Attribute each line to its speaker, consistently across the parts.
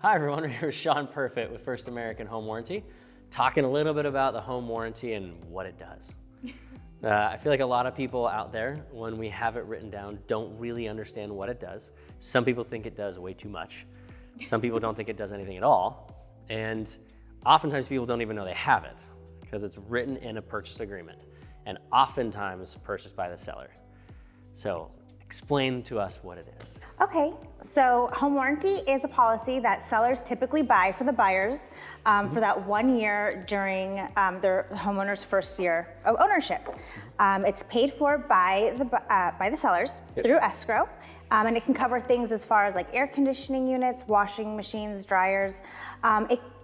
Speaker 1: Hi everyone, here's Sean Perfit with First American Home Warranty, talking a little bit about the home warranty and what it does. I feel like a lot of people out there, when we have it written down, don't really understand what it does. Some people think it does way too much. Some people don't think it does anything at all. And oftentimes people don't even know they have it because it's written in a purchase agreement and oftentimes purchased by the seller. So explain to us what it is.
Speaker 2: Okay, so home warranty is a policy that sellers typically buy for the buyers for that 1 year during their homeowner's first year of ownership. It's paid for by the sellers through escrow, and it can cover things as far as like air conditioning units, washing machines, dryers.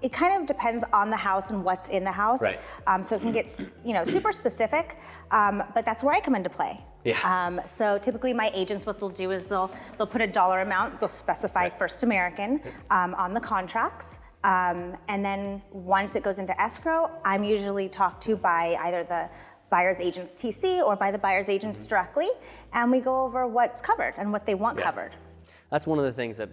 Speaker 2: It kind of depends on the house and what's in the house.
Speaker 1: Right.
Speaker 2: So it can get super specific, but that's where I come into play.
Speaker 1: Yeah.
Speaker 2: So typically my agents, what they'll do is they'll put a dollar amount, they'll specify First American on the contracts. And then once it goes into escrow, I'm usually talked to by either the buyer's agent's TC or by the buyer's agents directly. And we go over what's covered and what they want covered.
Speaker 1: That's one of the things that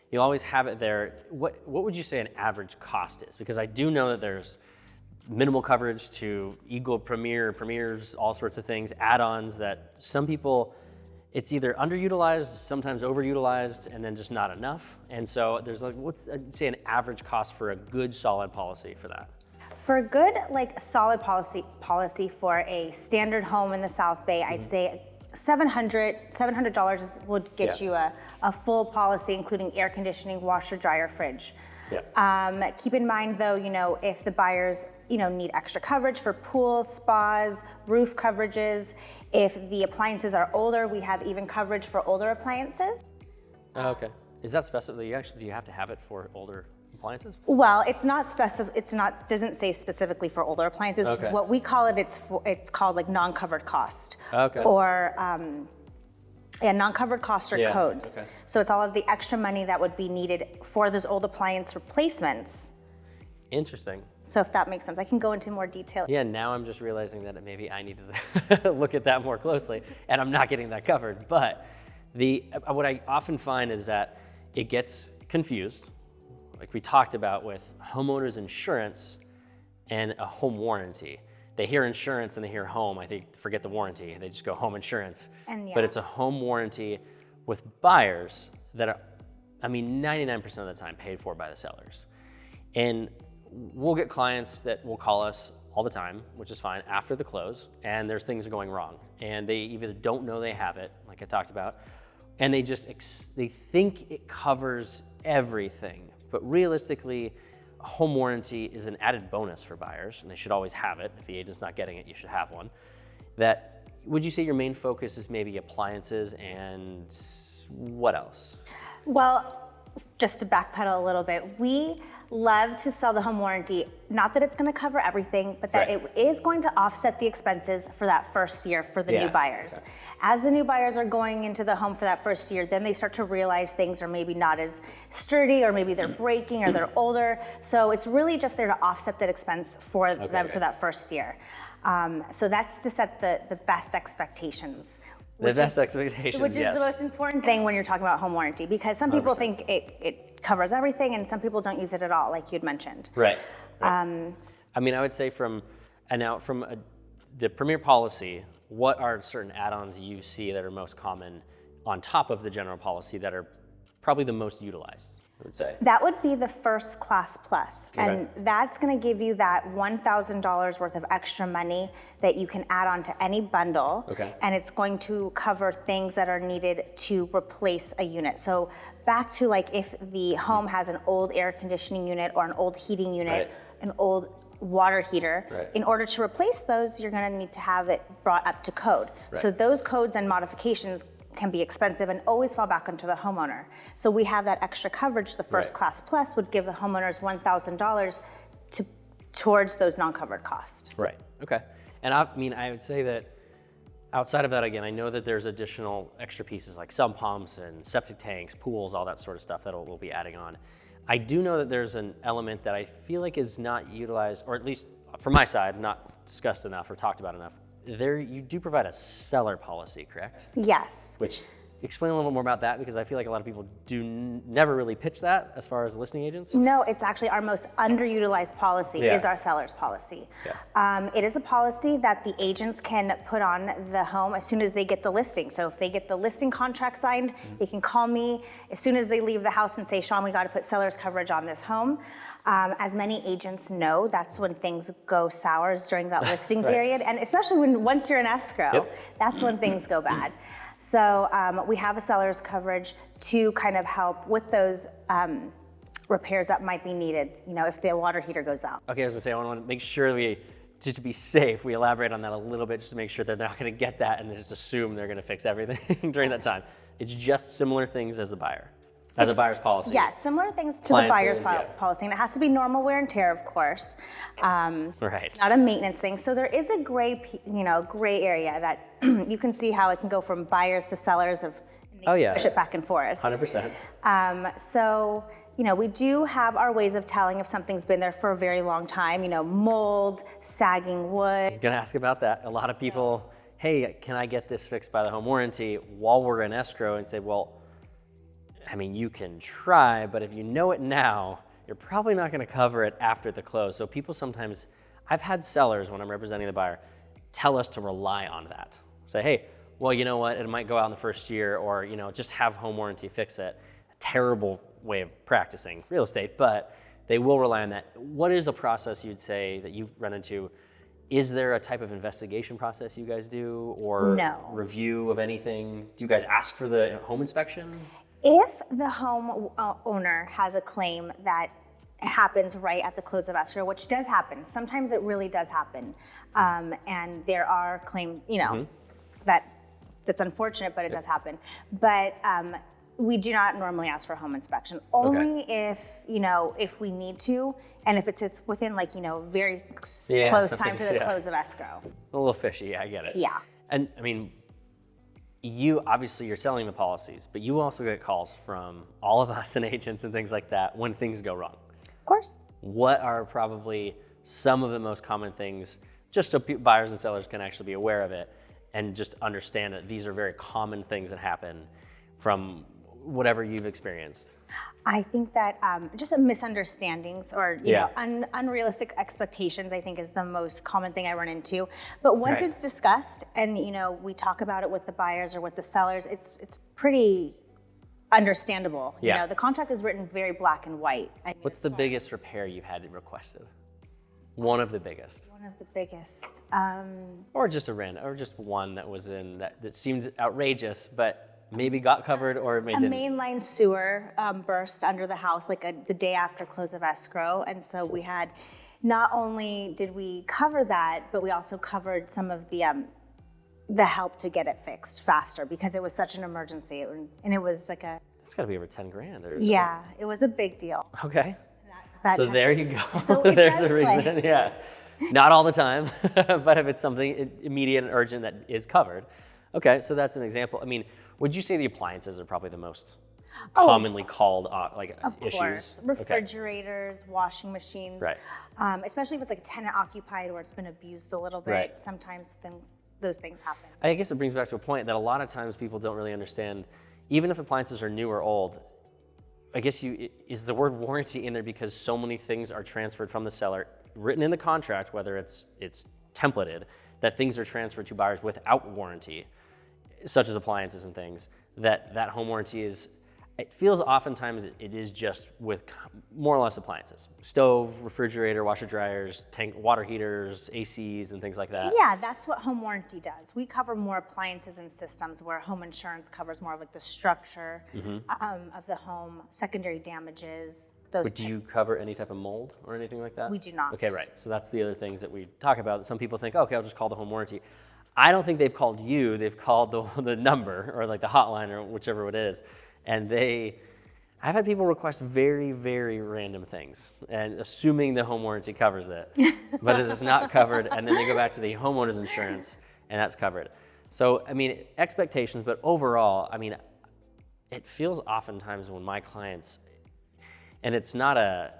Speaker 1: you always have it there. What would you say an average cost is? Because I do know that there's minimal coverage to Eagle Premiers, all sorts of things, add-ons that some people, it's either underutilized, sometimes overutilized, and then just not enough. And so there's like, what's, I'd say, an average cost for a good solid policy for that?
Speaker 2: For a good, like solid policy for a standard home in the South Bay, I'd say $700 would get you a full policy, including air conditioning, washer, dryer, fridge. Keep in mind though, if the buyers, need extra coverage for pools, spas, roof coverages. If the appliances are older, we have even coverage for older appliances.
Speaker 1: Okay. Is that specific? Do you have to have it for older appliances?
Speaker 2: Well, doesn't say specifically for older appliances.
Speaker 1: Okay.
Speaker 2: What we call it, it's called like non-covered cost.
Speaker 1: Okay.
Speaker 2: Or non-covered costs or codes.
Speaker 1: Okay.
Speaker 2: So it's all of the extra money that would be needed for those old appliance replacements.
Speaker 1: Interesting.
Speaker 2: So if that makes sense, I can go into more detail.
Speaker 1: Yeah, now I'm just realizing that maybe I need to look at that more closely, and I'm not getting that covered. But what I often find is that it gets confused, like we talked about with homeowners insurance and a home warranty. They hear insurance and they hear home, I think, forget the warranty. They just go home insurance. But it's a home warranty with buyers that are, 99% of the time paid for by the sellers. And we'll get clients that will call us all the time, which is fine, after the close, and there's things going wrong. And they either don't know they have it, like I talked about, and they think it covers everything. But realistically, a home warranty is an added bonus for buyers, and they should always have it. If the agent's not getting it, you should have one. Would you say your main focus is maybe appliances and what else?
Speaker 2: Well, just to backpedal a little bit, we love to sell the home warranty, not that it's going to cover everything, but that it is going to offset the expenses for that first year for the new buyers.
Speaker 1: Okay.
Speaker 2: As the new buyers are going into the home for that first year, then they start to realize things are maybe not as sturdy, or maybe they're breaking, or they're older. So it's really just there to offset that expense for them for that first year. So that's to set the best expectations.
Speaker 1: The best expectations,
Speaker 2: Which is the most important thing when you're talking about home warranty, because some people 100%. Think it covers everything, and some people don't use it at all, like you'd mentioned.
Speaker 1: Right. I would say from the Premier policy, what are certain add-ons you see that are most common on top of the general policy that are probably the most utilized, I would say?
Speaker 2: That would be the First Class Plus. And that's going to give you that $1,000 worth of extra money that you can add on to any bundle. And it's going to cover things that are needed to replace a unit. So back to like if the home has an old air conditioning unit or an old heating unit, an old water heater, in order to replace those, you're going to need to have it brought up to code. So those codes and modifications can be expensive and always fall back onto the homeowner. So we have that extra coverage. The First Class Plus would give the homeowners $1,000 towards those non-covered costs.
Speaker 1: Right. Okay. And I would say that outside of that, again, I know that there's additional extra pieces like sump pumps and septic tanks, pools, all that sort of stuff that we'll be adding on. I do know that there's an element that I feel like is not utilized, or at least from my side, not discussed enough or talked about enough. You do provide a seller policy, correct?
Speaker 2: Yes.
Speaker 1: Which explain a little more about that? Because I feel like a lot of people never really pitch that as far as listing agents.
Speaker 2: No, it's actually our most underutilized policy is our seller's policy. It is a policy that the agents can put on the home as soon as they get the listing. So if they get the listing contract signed, they can call me as soon as they leave the house and say, Sean, we got to put seller's coverage on this home. As many agents know, that's when things go sour during that listing period. And especially once you're in escrow, that's when things go bad. So we have a seller's coverage to kind of help with those repairs that might be needed, if the water heater goes out.
Speaker 1: Okay, I was gonna say, I want to make sure just to be safe, we elaborate on that a little bit just to make sure they're not gonna get that and just assume they're gonna fix everything during that time. It's just similar things as a buyer. As a buyer's policy.
Speaker 2: Yeah, similar things to the buyer's policy. And it has to be normal wear and tear, of course.
Speaker 1: Right.
Speaker 2: Not a maintenance thing. So there is a gray area that you can see how it can go from buyers to sellers push it back and forth.
Speaker 1: 100%.
Speaker 2: So, we do have our ways of telling if something's been there for a very long time, mold, sagging wood.
Speaker 1: I'm gonna ask about that. A lot of people, hey, can I get this fixed by the home warranty while we're in escrow? And say, well, I mean, you can try, but if you know it now, you're probably not gonna cover it after the close. So people sometimes, I've had sellers when I'm representing the buyer, tell us to rely on that. Say, hey, well, you know what, it might go out in the first year, or just have home warranty fix it. A terrible way of practicing real estate, but they will rely on that. What is a process you'd say that you run into? Is there a type of investigation process you guys do, or review of anything? Do you guys ask for the home inspection?
Speaker 2: If the home owner has a claim that happens right at the close of escrow, which does happen, sometimes it really does happen, and there are claims, that's unfortunate, but it does happen. But we do not normally ask for a home inspection, only if we need to, and if it's within very close time to the close of escrow.
Speaker 1: A little fishy, I get it.
Speaker 2: Yeah.
Speaker 1: And I mean, you're selling the policies, but you also get calls from all of us and agents and things like that when things go wrong.
Speaker 2: Of course.
Speaker 1: What are probably some of the most common things, just so buyers and sellers can actually be aware of it and just understand that these are very common things that happen from whatever you've experienced?
Speaker 2: I think that just misunderstandings or unrealistic expectations, I think, is the most common thing I run into. But once it's discussed and we talk about it with the buyers or with the sellers, it's pretty understandable. The contract is written very black and white.
Speaker 1: What's the biggest repair you've had requested? One of the biggest.
Speaker 2: One of the biggest.
Speaker 1: Or just just one that was in that seemed outrageous, but maybe got covered or maybe didn't.
Speaker 2: A mainline sewer burst under the house the day after close of escrow. And so we had, not only did we cover that, but we also covered some of the help to get it fixed faster because it was such an emergency. And it was like
Speaker 1: it's gotta be over 10 grand or
Speaker 2: something. Yeah, it was a big deal.
Speaker 1: Okay. So there you go.
Speaker 2: So
Speaker 1: there's a reason, Not all the time, but if it's something immediate and urgent that is covered. Okay, so that's an example. I mean, would you say the appliances are probably the most commonly called issues? Of course.
Speaker 2: Refrigerators, washing machines.
Speaker 1: Right.
Speaker 2: Especially if it's like tenant occupied or it's been abused a little bit. Right. Sometimes those things happen.
Speaker 1: I guess it brings back to a point that a lot of times people don't really understand, even if appliances are new or old, I guess is the word warranty in there because so many things are transferred from the seller, written in the contract, whether it's templated, that things are transferred to buyers without warranty, such as appliances and things, that home warranty it feels oftentimes it is just with more or less appliances. Stove, refrigerator, washer dryers, water heaters, ACs, and things like that.
Speaker 2: Yeah, that's what home warranty does. We cover more appliances and systems where home insurance covers more of the structure of the home, secondary damages,
Speaker 1: But do you cover any type of mold or anything like that?
Speaker 2: We do not.
Speaker 1: Okay, right. So that's the other things that we talk about. Some people think, okay, I'll just call the home warranty. I don't think they've called you. They've called the number or the hotline or whichever it is. And I've had people request very, very random things and assuming the home warranty covers it, but it is not covered. And then they go back to the homeowner's insurance and that's covered. So, I mean, expectations, but overall, I mean, it feels oftentimes when my clients, and it's not a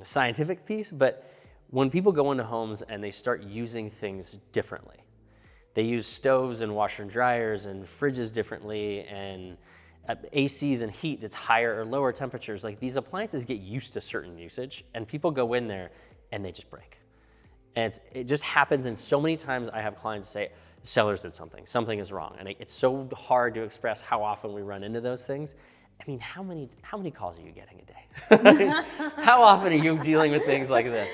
Speaker 1: scientific piece, but when people go into homes and they start using things differently, they use stoves and washer and dryers and fridges differently, and ACs and heat that's higher or lower temperatures. Like, these appliances get used to certain usage, and people go in there and they just break. And it just happens, and so many times I have clients say, the sellers did something is wrong. And it's so hard to express how often we run into those things. I mean, how many calls are you getting a day? How often are you dealing with things like this?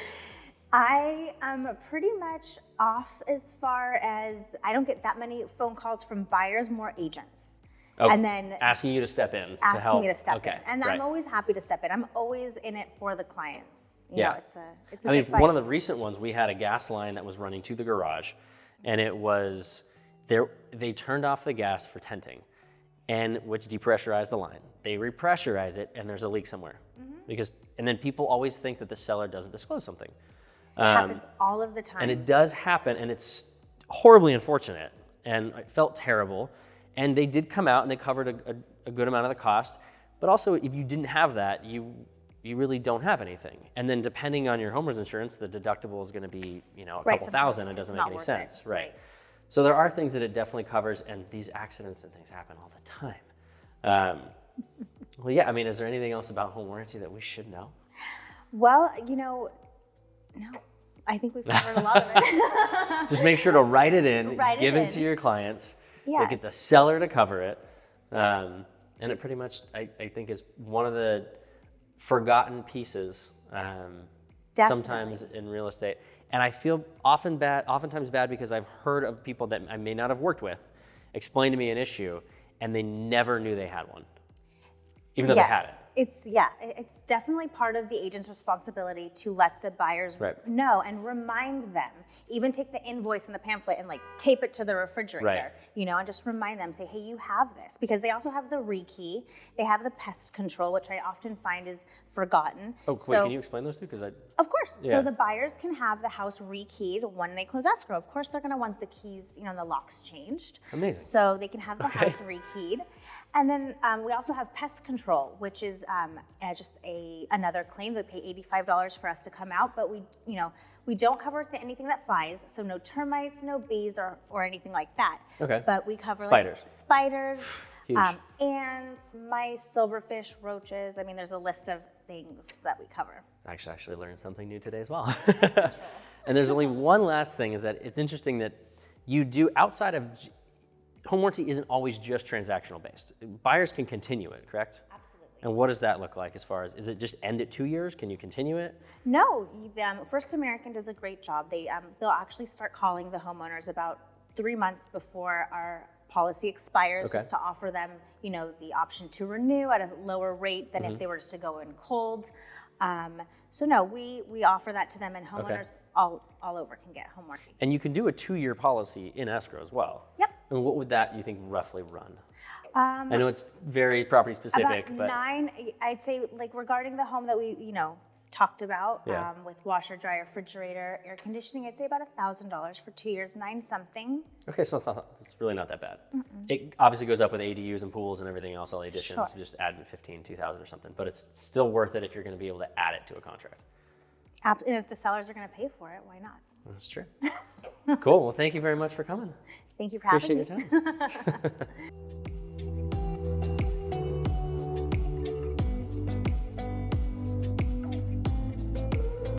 Speaker 2: I am pretty much off as far as I don't get that many phone calls from buyers, more agents.
Speaker 1: Oh,
Speaker 2: and then
Speaker 1: asking you to step in.
Speaker 2: asking me to step in. And
Speaker 1: right.
Speaker 2: I'm always happy to step in. I'm always in it for the clients. You know, it's a
Speaker 1: I mean,
Speaker 2: good fight.
Speaker 1: one of the recent ones, we had a gas line that was running to the garage, and it was there. They turned off the gas for tenting, and which depressurized the line. They repressurize it, and there's a leak somewhere. And then people always think that the seller doesn't disclose something.
Speaker 2: It happens all of the time.
Speaker 1: And it does happen, and it's horribly unfortunate, and it felt terrible. And they did come out and they covered a good amount of the cost. But also, if you didn't have that, you really don't have anything. And then depending on your homeowner's insurance, the deductible is going to be, a couple thousand. It doesn't make any sense, right? So there are things that it definitely covers, and these accidents and things happen all the time. Well, yeah. I mean, is there anything else about home warranty that we should know?
Speaker 2: Well, no. I think we've covered a lot of it.
Speaker 1: Just make sure to write it in, give it to your clients.
Speaker 2: Yes.
Speaker 1: Get the seller to cover it. And it pretty much, I think, is one of the forgotten pieces sometimes in real estate. And I feel oftentimes bad because I've heard of people that I may not have worked with explain to me an issue, and they never knew they had one, even though they had it.
Speaker 2: It's definitely part of the agent's responsibility to let the buyers know and remind them. Even take the invoice and the pamphlet and tape it to the refrigerator, and just remind them, say, hey, you have this. Because they also have the rekey, they have the pest control, which I often find is forgotten.
Speaker 1: Oh, wait, can you explain those two?
Speaker 2: Of course. Yeah. So the buyers can have the house rekeyed when they close escrow. Of course, they're gonna want the keys, and the locks changed.
Speaker 1: Amazing.
Speaker 2: So they can have the house rekeyed. And then we also have pest control, which is just another claim. They pay $85 for us to come out, but we don't cover anything that flies, so no termites, no bees, or anything like that.
Speaker 1: Okay.
Speaker 2: But we cover spiders, ants, mice, silverfish, roaches. I mean, there's a list of things that we cover.
Speaker 1: I actually learned something new today as well. And there's only one last thing, is that it's interesting that you do outside of home warranty isn't always just transactional based. Buyers can continue it, correct?
Speaker 2: Absolutely.
Speaker 1: And what does that look like as far as, is it just end at 2 years? Can you continue it?
Speaker 2: No, First American does a great job. They'll actually start calling the homeowners about 3 months before our policy expires, just to offer them, the option to renew at a lower rate than if they were just to go in cold. So no, we offer that to them, and homeowners all over can get home warranty.
Speaker 1: And you can do a 2-year policy in escrow as well.
Speaker 2: Yep.
Speaker 1: And what would that, you think, roughly run? I know it's very property specific,
Speaker 2: about
Speaker 1: but
Speaker 2: 9, I'd say, regarding the home that we, talked about, with washer, dryer, refrigerator, air conditioning, I'd say about $1,000 for 2 years, 9 something.
Speaker 1: Okay, so it's really not that bad. It obviously goes up with ADUs and pools and everything else, all the additions.
Speaker 2: Sure.
Speaker 1: Just add 15, 2,000 or something, but it's still worth it if you're going to be able to add it to a contract.
Speaker 2: And if the sellers are going to pay for it, why not?
Speaker 1: That's true. Cool. Well, thank you very much for coming.
Speaker 2: Thank you for having me.
Speaker 1: Appreciate your time.